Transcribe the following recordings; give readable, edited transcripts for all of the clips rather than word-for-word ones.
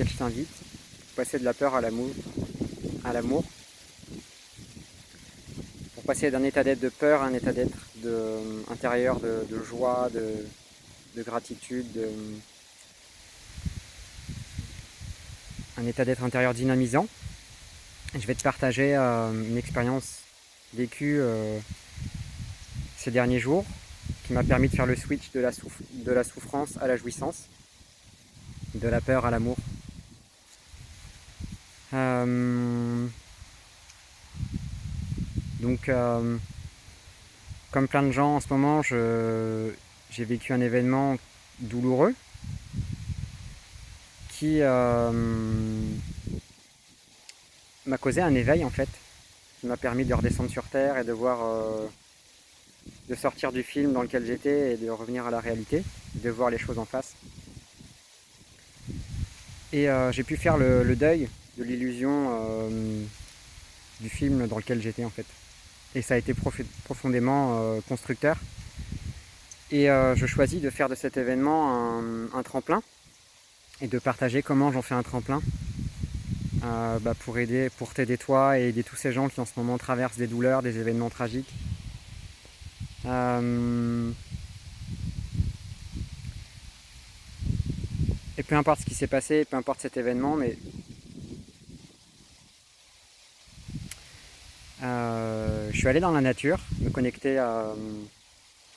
lequel je t'invite, pour passer de la peur à l'amour, pour passer d'un état d'être de peur à un état d'être intérieur de joie, de gratitude, un état d'être intérieur dynamisant. Je vais te partager une expérience vécue ces derniers jours qui m'a permis de faire le switch de la souffrance à la jouissance, de la peur à l'amour. Donc, comme plein de gens en ce moment, j'ai vécu un événement douloureux qui m'a causé un éveil en fait, qui m'a permis de redescendre sur terre et de voir, de sortir du film dans lequel j'étais et de revenir à la réalité, de voir les choses en face. Et j'ai pu faire le deuil de l'illusion du film dans lequel j'étais en fait. Et ça a été profondément constructeur. Et je choisis de faire de cet événement un tremplin et de partager comment j'en fais un tremplin pour t'aider toi et aider tous ces gens qui en ce moment traversent des douleurs, des événements tragiques. Et peu importe ce qui s'est passé, peu importe cet événement, mais je suis allé dans la nature, me connecter à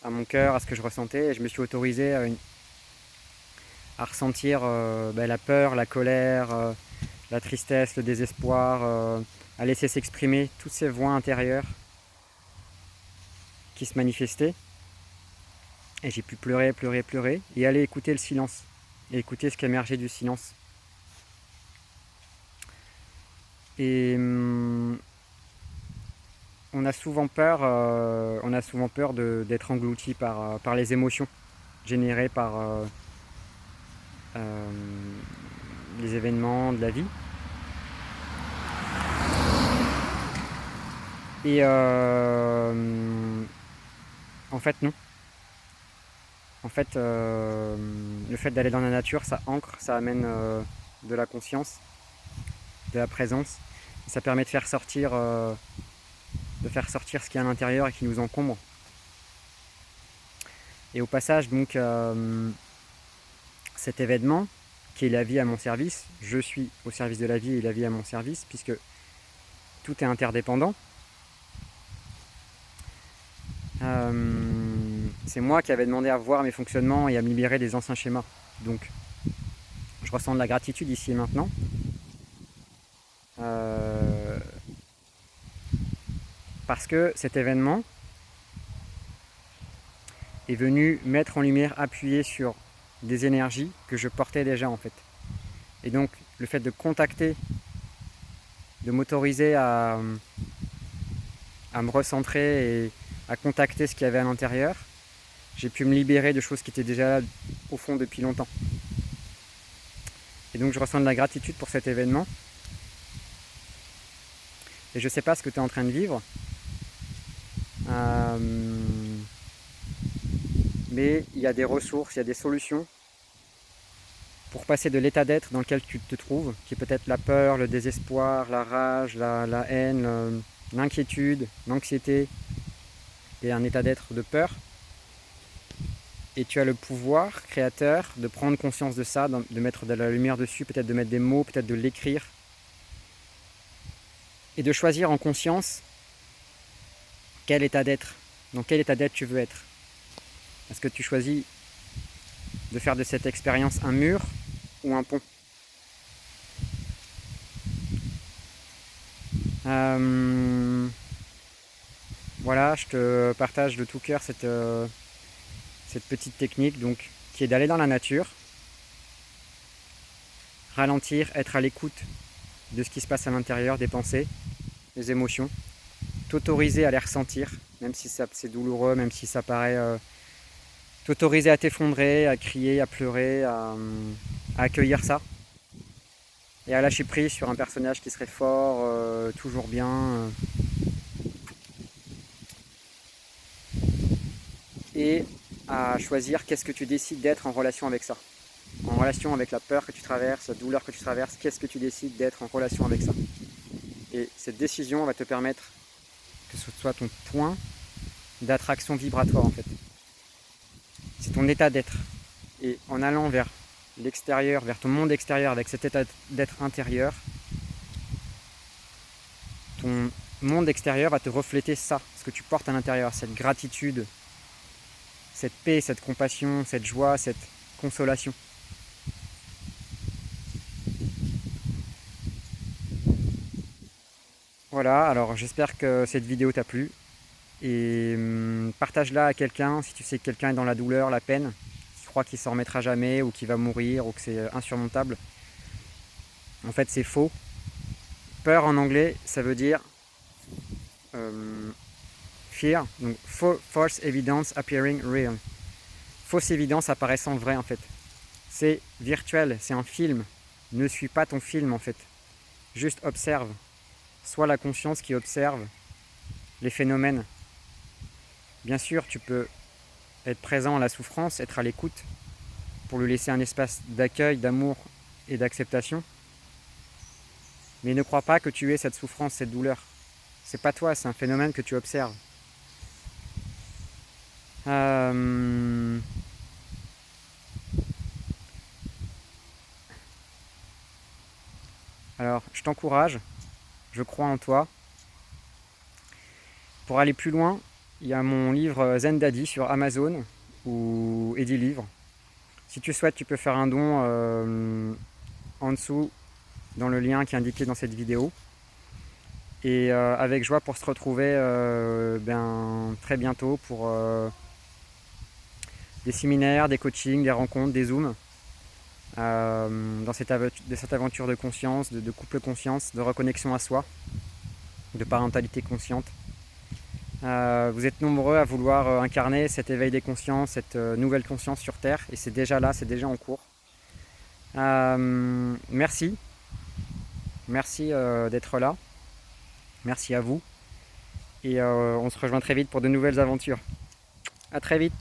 mon cœur, à ce que je ressentais, et je me suis autorisé à ressentir la peur, la colère, la tristesse, le désespoir, à laisser s'exprimer toutes ces voix intérieures qui se manifestaient. Et j'ai pu pleurer, pleurer, pleurer, et aller écouter le silence, et écouter ce qui émergeait du silence. Et on a souvent peur d'être englouti par les émotions générées par les événements de la vie. Et en fait non. En fait, le fait d'aller dans la nature, ça ancre, ça amène de la conscience, de la présence. Ça permet de faire sortir ce qui est à l'intérieur et qui nous encombre. Et au passage, donc, cet événement, qui est la vie à mon service, je suis au service de la vie et la vie à mon service, puisque tout est interdépendant. C'est moi qui avais demandé à voir mes fonctionnements et à me libérer des anciens schémas. Donc, je ressens de la gratitude ici et maintenant. Parce que cet événement est venu mettre en lumière, appuyer sur des énergies que je portais déjà en fait. Et donc, le fait de contacter, de m'autoriser à me recentrer et à contacter ce qu'il y avait à l'intérieur, j'ai pu me libérer de choses qui étaient déjà là au fond depuis longtemps. Et donc je ressens de la gratitude pour cet événement. Et je ne sais pas ce que tu es en train de vivre. Mais il y a des ressources, il y a des solutions pour passer de l'état d'être dans lequel tu te trouves, qui est peut-être la peur, le désespoir, la rage, la haine, l'inquiétude, l'anxiété, et un état d'être de peur. Et tu as le pouvoir créateur de prendre conscience de ça, de mettre de la lumière dessus, peut-être de mettre des mots, peut-être de l'écrire. Et de choisir en conscience quel état d'être, dans quel état d'être tu veux être. Est-ce que tu choisis de faire de cette expérience un mur ou un pont? Voilà, je te partage de tout cœur cette petite technique donc, qui est d'aller dans la nature, ralentir, être à l'écoute de ce qui se passe à l'intérieur, des pensées, des émotions, t'autoriser à les ressentir, même si c'est douloureux, même si ça paraît... t'autoriser à t'effondrer, à crier, à pleurer, à accueillir ça. Et à lâcher prise sur un personnage qui serait fort, toujours bien. Et à choisir qu'est-ce que tu décides d'être en relation avec ça. en relation avec la peur que tu traverses, la douleur que tu traverses, qu'est-ce que tu décides d'être en relation avec ça. Et cette décision va te permettre que ce soit ton point d'attraction vibratoire en fait. C'est ton état d'être. Et en allant vers l'extérieur, vers ton monde extérieur avec cet état d'être intérieur, ton monde extérieur va te refléter ça, ce que tu portes à l'intérieur, cette gratitude, cette paix, cette compassion, cette joie, cette consolation. Voilà, alors j'espère que cette vidéo t'a plu et partage-la à quelqu'un si tu sais que quelqu'un est dans la douleur, la peine, qui croit qu'il s'en remettra jamais ou qu'il va mourir ou que c'est insurmontable. En fait, c'est faux. Peur en anglais, ça veut dire fear, donc false evidence appearing real. Fausse évidence apparaissant vraie en fait. C'est virtuel, c'est un film. Ne suis pas ton film en fait. Juste observe. Sois la conscience qui observe les phénomènes. Bien sûr, tu peux être présent à la souffrance, être à l'écoute pour lui laisser un espace d'accueil, d'amour et d'acceptation. Mais ne crois pas que tu es cette souffrance, cette douleur. C'est pas toi, c'est un phénomène que tu observes. Alors, je t'encourage, je crois en toi. Pour aller plus loin, il y a mon livre Zen Daddy sur Amazon ou Eddie Livre. Si tu souhaites, tu peux faire un don en dessous dans le lien qui est indiqué dans cette vidéo. Et avec joie pour se retrouver très bientôt pour des séminaires, des coachings, des rencontres, des zooms. Dans cette aventure de conscience, de couple conscience, de reconnexion à soi, de parentalité consciente. Vous êtes nombreux à vouloir incarner cet éveil des consciences, cette nouvelle conscience sur Terre, et c'est déjà là, c'est déjà en cours. Merci d'être là, merci à vous, et on se rejoint très vite pour de nouvelles aventures. À très vite.